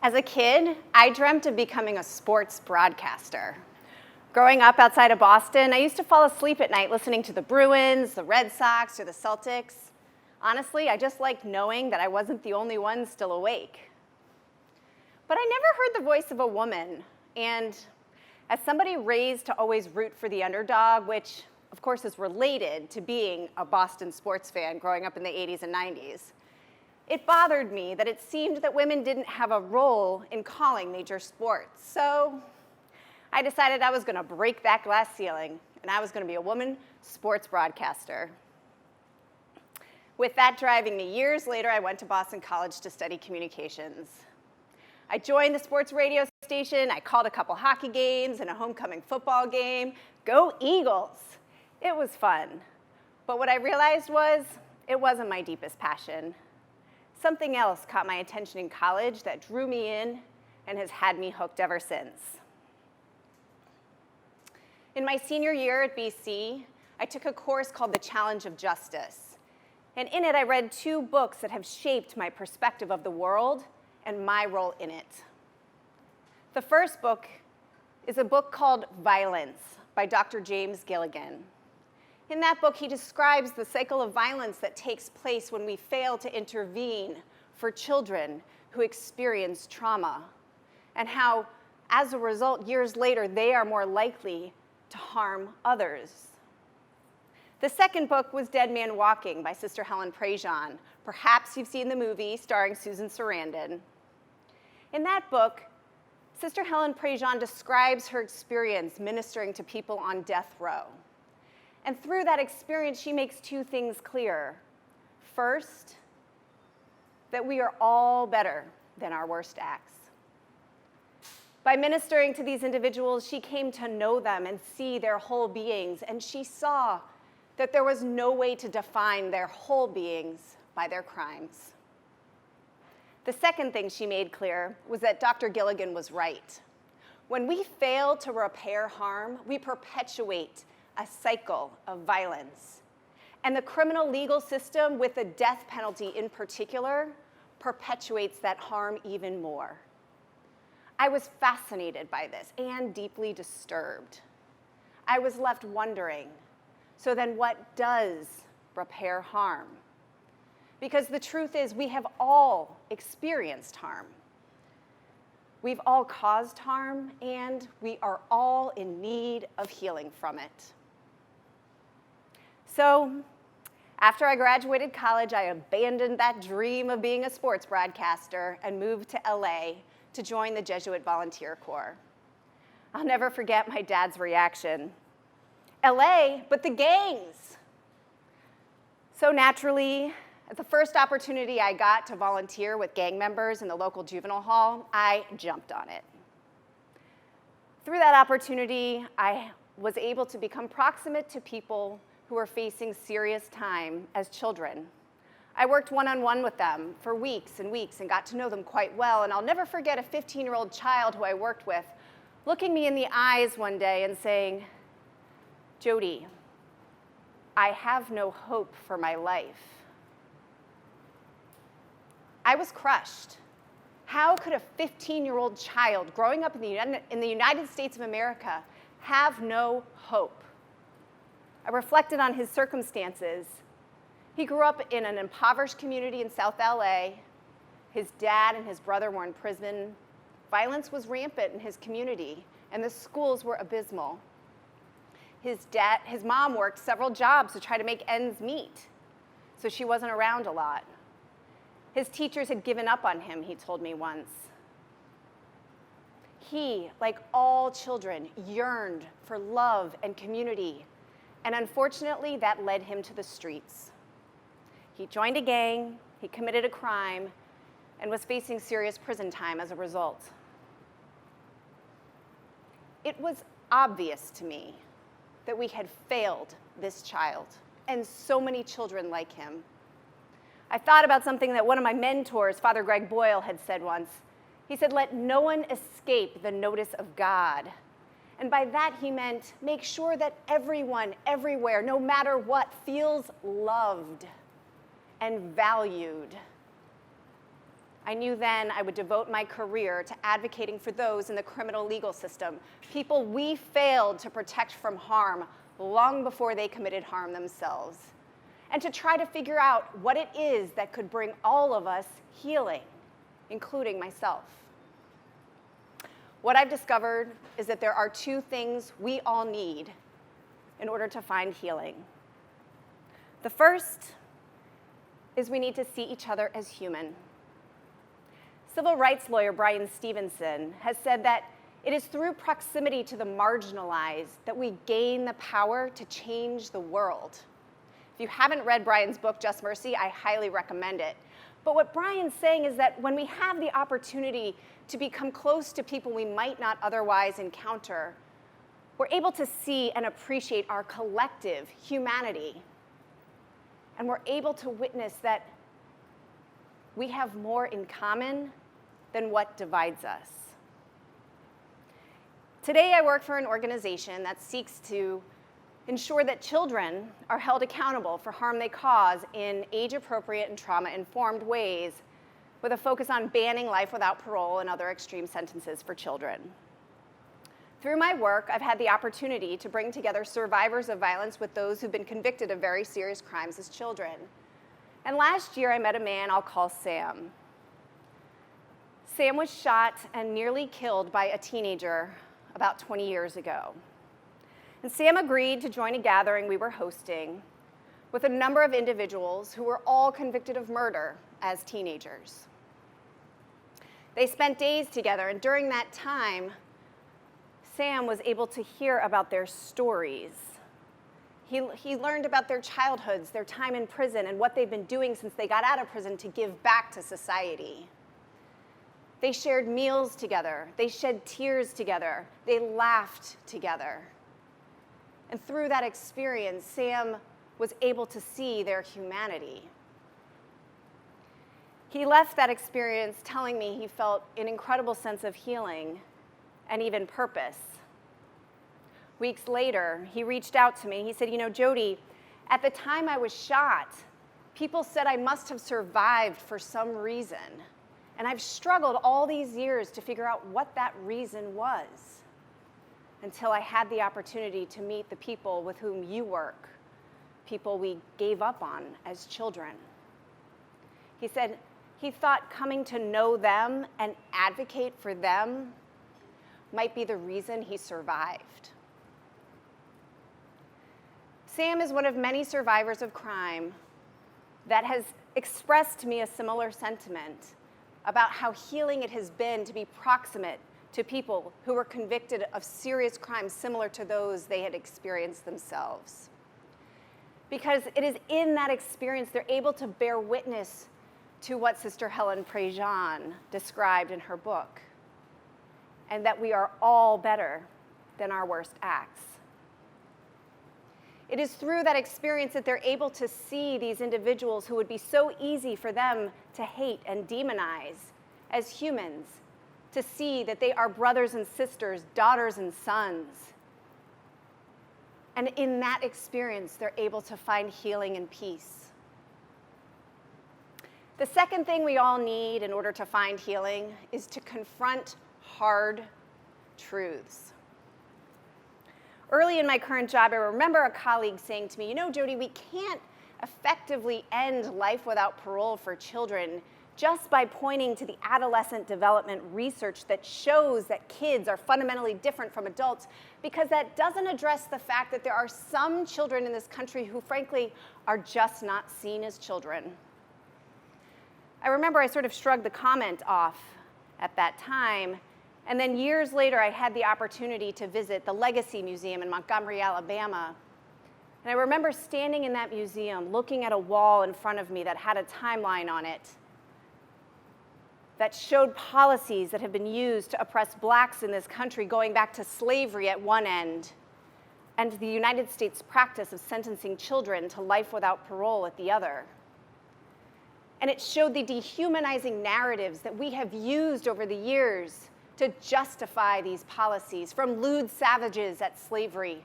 As a kid, I dreamt of becoming a sports broadcaster. Growing up outside of Boston, I used to fall asleep at night listening to the Bruins, the Red Sox, or the Celtics. Honestly, I just liked knowing that I wasn't the only one still awake. But I never heard the voice of a woman, and as somebody raised to always root for the underdog, which of course is related to being a Boston sports fan growing up in the 80s and 90s, it bothered me that it seemed that women didn't have a role in calling major sports. So I decided I was going to break that glass ceiling, and I was going to be a woman sports broadcaster. With that driving me, years later, I went to Boston College to study communications. I joined the sports radio station. I called a couple hockey games and a homecoming football game. Go Eagles! It was fun. But what I realized was it wasn't my deepest passion. Something else caught my attention in college that drew me in and has had me hooked ever since. In my senior year at BC, I took a course called The Challenge of Justice. And in it, I read 2 books that have shaped my perspective of the world and my role in it. The first book is a book called Violence by Dr. James Gilligan. In that book, he describes the cycle of violence that takes place when we fail to intervene for children who experience trauma, and how, as a result, years later, they are more likely to harm others. The second book was Dead Man Walking by Sister Helen Prejean. Perhaps you've seen the movie starring Susan Sarandon. In that book, Sister Helen Prejean describes her experience ministering to people on death row. And through that experience, she makes 2 things clear. First, that we are all better than our worst acts. By ministering to these individuals, she came to know them and see their whole beings, and she saw that there was no way to define their whole beings by their crimes. The second thing she made clear was that Dr. Gilligan was right. When we fail to repair harm, we perpetuate a cycle of violence. And the criminal legal system, with the death penalty in particular, perpetuates that harm even more. I was fascinated by this and deeply disturbed. I was left wondering, so then what does repair harm? Because the truth is, we have all experienced harm. We've all caused harm, and we are all in need of healing from it. So, after I graduated college, I abandoned that dream of being a sports broadcaster and moved to LA to join the Jesuit Volunteer Corps. I'll never forget my dad's reaction. LA, but the gangs. So naturally, at the first opportunity I got to volunteer with gang members in the local juvenile hall, I jumped on it. Through that opportunity, I was able to become proximate to people who were facing serious time as children. I worked one-on-one with them for weeks and weeks and got to know them quite well, and I'll never forget a 15-year-old child who I worked with looking me in the eyes one day and saying, "Jody, I have no hope for my life." I was crushed. How could a 15-year-old child growing up in the United States of America have no hope? I reflected on his circumstances. He grew up in an impoverished community in South LA. His dad and his brother were in prison. Violence was rampant in his community, and the schools were abysmal. His mom worked several jobs to try to make ends meet, so she wasn't around a lot. His teachers had given up on him, he told me once. He, like all children, yearned for love and community, and unfortunately, that led him to the streets. He joined a gang, he committed a crime, and was facing serious prison time as a result. It was obvious to me that we had failed this child, and so many children like him. I thought about something that one of my mentors, Father Greg Boyle, had said once. He said, "Let no one escape the notice of God." And by that he meant, make sure that everyone, everywhere, no matter what, feels loved and valued. I knew then I would devote my career to advocating for those in the criminal legal system, people we failed to protect from harm long before they committed harm themselves, and to try to figure out what it is that could bring all of us healing, including myself. What I've discovered is that there are two things we all need in order to find healing. The first is we need to see each other as human. Civil rights lawyer Bryan Stevenson has said that it is through proximity to the marginalized that we gain the power to change the world. If you haven't read Bryan's book, Just Mercy, I highly recommend it. But what Bryan's saying is that when we have the opportunity to become close to people we might not otherwise encounter, we're able to see and appreciate our collective humanity. And we're able to witness that we have more in common than what divides us. Today, I work for an organization that seeks to ensure that children are held accountable for harm they cause in age-appropriate and trauma-informed ways, with a focus on banning life without parole and other extreme sentences for children. Through my work, I've had the opportunity to bring together survivors of violence with those who've been convicted of very serious crimes as children. And last year, I met a man I'll call Sam. Sam was shot and nearly killed by a teenager about 20 years ago. And Sam agreed to join a gathering we were hosting with a number of individuals who were all convicted of murder as teenagers. They spent days together, and during that time, Sam was able to hear about their stories. He learned about their childhoods, their time in prison, and what they've been doing since they got out of prison to give back to society. They shared meals together. They shed tears together. They laughed together. And through that experience, Sam was able to see their humanity. He left that experience telling me he felt an incredible sense of healing and even purpose. Weeks later, he reached out to me. He said, "You know, Jody, at the time I was shot, people said I must have survived for some reason. And I've struggled all these years to figure out what that reason was, until I had the opportunity to meet the people with whom you work, people we gave up on as children." He said he thought coming to know them and advocate for them might be the reason he survived. Sam is one of many survivors of crime that has expressed to me a similar sentiment about how healing it has been to be proximate to people who were convicted of serious crimes similar to those they had experienced themselves. Because it is in that experience they're able to bear witness to what Sister Helen Prejean described in her book, and that we are all better than our worst acts. It is through that experience that they're able to see these individuals who would be so easy for them to hate and demonize as humans, to see that they are brothers and sisters, daughters and sons. And in that experience, they're able to find healing and peace. The second thing we all need in order to find healing is to confront hard truths. Early in my current job, I remember a colleague saying to me, "You know, Jody, we can't effectively end life without parole for children just by pointing to the adolescent development research that shows that kids are fundamentally different from adults, because that doesn't address the fact that there are some children in this country who, frankly, are just not seen as children." I remember I sort of shrugged the comment off at that time. And then years later, I had the opportunity to visit the Legacy Museum in Montgomery, Alabama. And I remember standing in that museum, looking at a wall in front of me that had a timeline on it that showed policies that have been used to oppress blacks in this country, going back to slavery at one end, and the United States practice of sentencing children to life without parole at the other. And it showed the dehumanizing narratives that we have used over the years to justify these policies, from lewd savages at slavery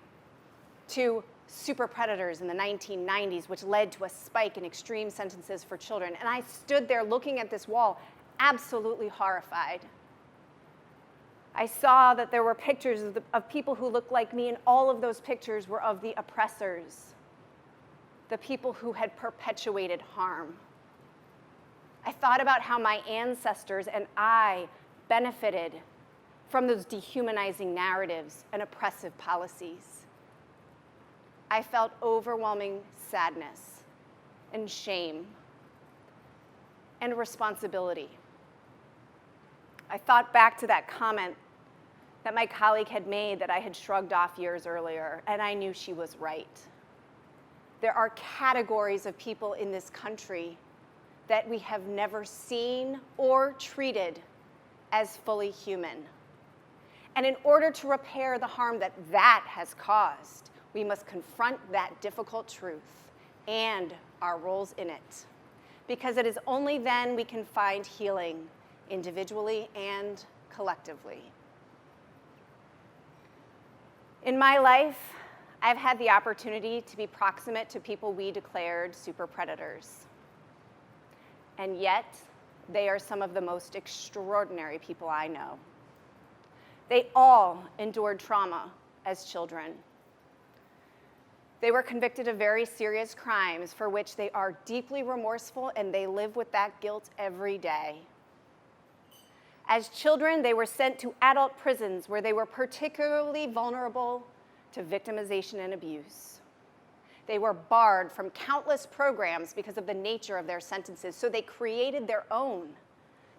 to super predators in the 1990s, which led to a spike in extreme sentences for children. And I stood there looking at this wall, absolutely horrified. I saw that there were pictures of people who looked like me, and all of those pictures were of the oppressors, the people who had perpetuated harm. I thought about how my ancestors and I benefited from those dehumanizing narratives and oppressive policies. I felt overwhelming sadness and shame and responsibility. I thought back to that comment that my colleague had made that I had shrugged off years earlier, and I knew she was right. There are categories of people in this country that we have never seen or treated as fully human. And in order to repair the harm that that has caused, we must confront that difficult truth and our roles in it. Because it is only then we can find healing individually and collectively. In my life, I've had the opportunity to be proximate to people we declared super predators. And yet, they are some of the most extraordinary people I know. They all endured trauma as children. They were convicted of very serious crimes for which they are deeply remorseful, and they live with that guilt every day. As children, they were sent to adult prisons where they were particularly vulnerable to victimization and abuse. They were barred from countless programs because of the nature of their sentences, so they created their own.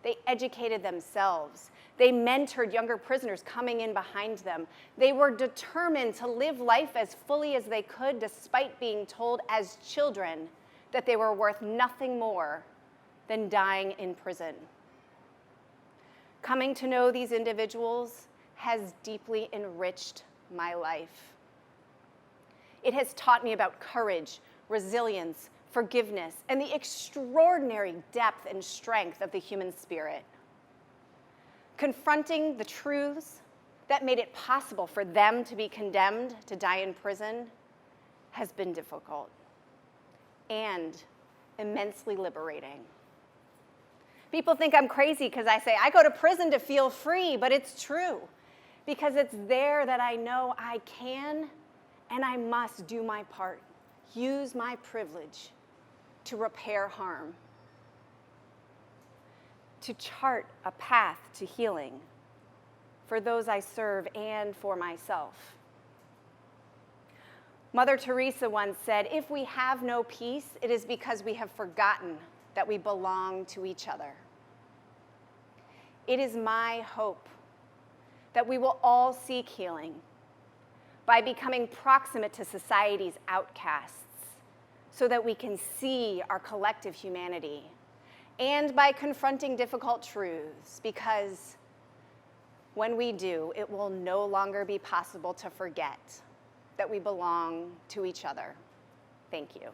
They educated themselves. They mentored younger prisoners coming in behind them. They were determined to live life as fully as they could, despite being told as children that they were worth nothing more than dying in prison. Coming to know these individuals has deeply enriched my life. It has taught me about courage, resilience, forgiveness, and the extraordinary depth and strength of the human spirit. Confronting the truths that made it possible for them to be condemned to die in prison has been difficult and immensely liberating. People think I'm crazy because I say I go to prison to feel free, but it's true, because it's there that I know I can and I must do my part, use my privilege to repair harm, to chart a path to healing for those I serve and for myself. Mother Teresa once said, "If we have no peace, it is because we have forgotten that we belong to each other." It is my hope that we will all seek healing by becoming proximate to society's outcasts so that we can see our collective humanity, and by confronting difficult truths, because when we do, it will no longer be possible to forget that we belong to each other. Thank you.